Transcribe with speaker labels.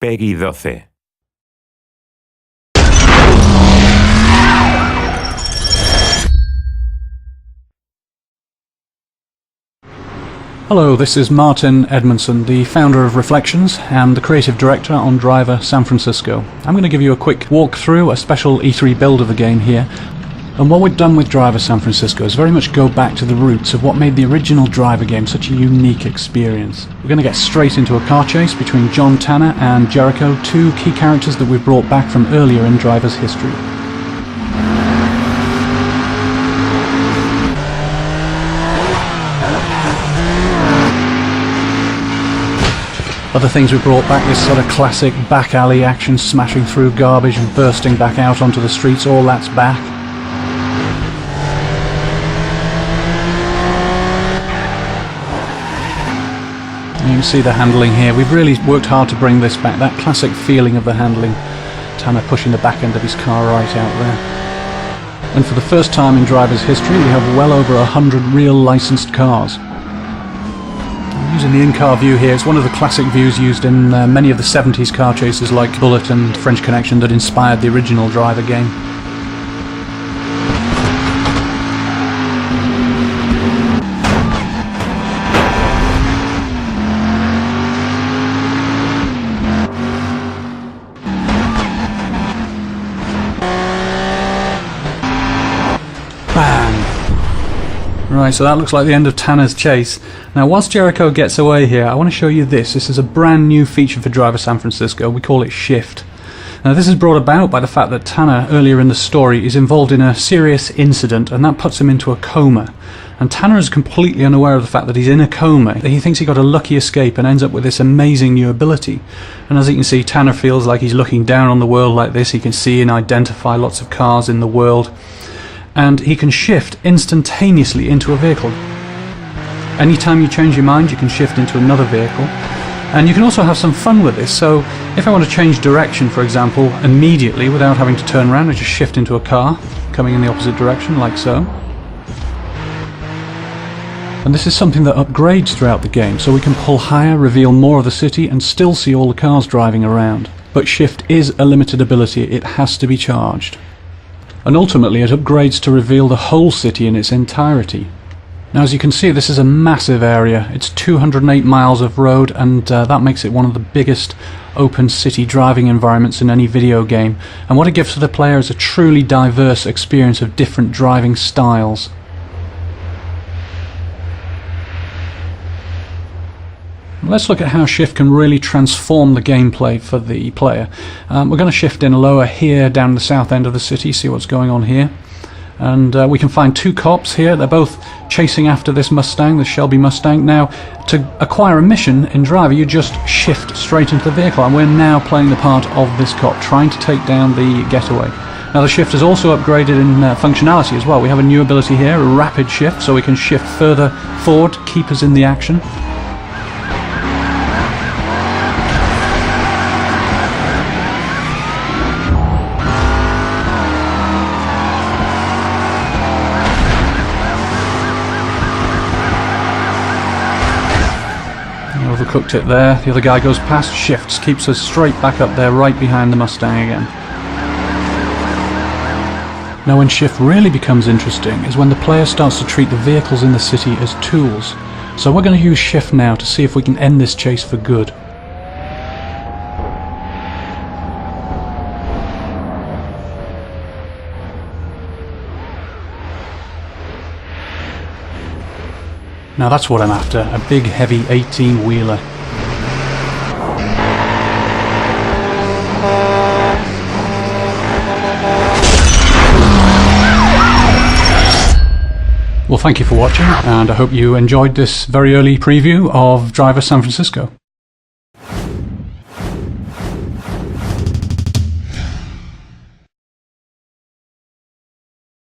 Speaker 1: Peggy 12.
Speaker 2: Hello, this is Martin Edmondson, the founder of Reflections and the creative director on Driver San Francisco. I'm going to give you a quick walkthrough, a special E3 build of the game here. And what we've done with Driver San Francisco is very much go back to the roots of what made the original Driver game such a unique experience. We're going to get straight into a car chase between John Tanner and Jericho, two key characters that we've brought back from earlier in Driver's history. Other things we brought back, this sort of classic back alley action, smashing through garbage and bursting back out onto the streets, all that's back. You can see the handling here. We've really worked hard to bring this back, that classic feeling of the handling. Tanner pushing the back end of his car right out there. And for the first time in Driver's history, we have well over 100 real licensed cars. Using the in-car view here, it's one of the classic views used in many of the 70s car chases like Bullet and French Connection that inspired the original Driver game. Bang! Right, so that looks like the end of Tanner's chase. Now, whilst Jericho gets away here, I want to show you this. This is a brand new feature for Driver San Francisco. We call it Shift. Now, this is brought about by the fact that Tanner, earlier in the story, is involved in a serious incident, and that puts him into a coma. And Tanner is completely unaware of the fact that he's in a coma. He thinks he got a lucky escape and ends up with this amazing new ability. And as you can see, Tanner feels like he's looking down on the world like this. He can see and identify lots of cars in the world. And he can shift instantaneously into a vehicle. Anytime you change your mind, you can shift into another vehicle. And you can also have some fun with this. So if I want to change direction, for example, immediately without having to turn around, I just shift into a car coming in the opposite direction, like so. And this is something that upgrades throughout the game, so we can pull higher, reveal more of the city, and still see all the cars driving around. But Shift is a limited ability. It has to be charged. And ultimately it upgrades to reveal the whole city in its entirety. Now, as you can see, this is a massive area. It's 208 miles of road, and that makes it one of the biggest open city driving environments in any video game. And what it gives to the player is a truly diverse experience of different driving styles. Let's look at how Shift can really transform the gameplay for the player. We're going to shift in lower here down the south end of the city, see what's going on here. And we can find two cops here. They're both chasing after this Mustang, the Shelby Mustang. Now, to acquire a mission in Driver, you just shift straight into the vehicle, and we're now playing the part of this cop, trying to take down the getaway. Now, the shift is also upgraded in functionality as well. We have a new ability here, a rapid shift, so we can shift further forward, keep us in the action. Overcooked it there. The other guy goes past, shifts, keeps us straight back up there, right behind the Mustang again. Now, when Shift really becomes interesting is when the player starts to treat the vehicles in the city as tools. So we're going to use Shift now to see if we can end this chase for good. Now that's what I'm after, a big heavy 18-wheeler. Well, thank you for watching, and I hope you enjoyed this very early preview of Driver San Francisco.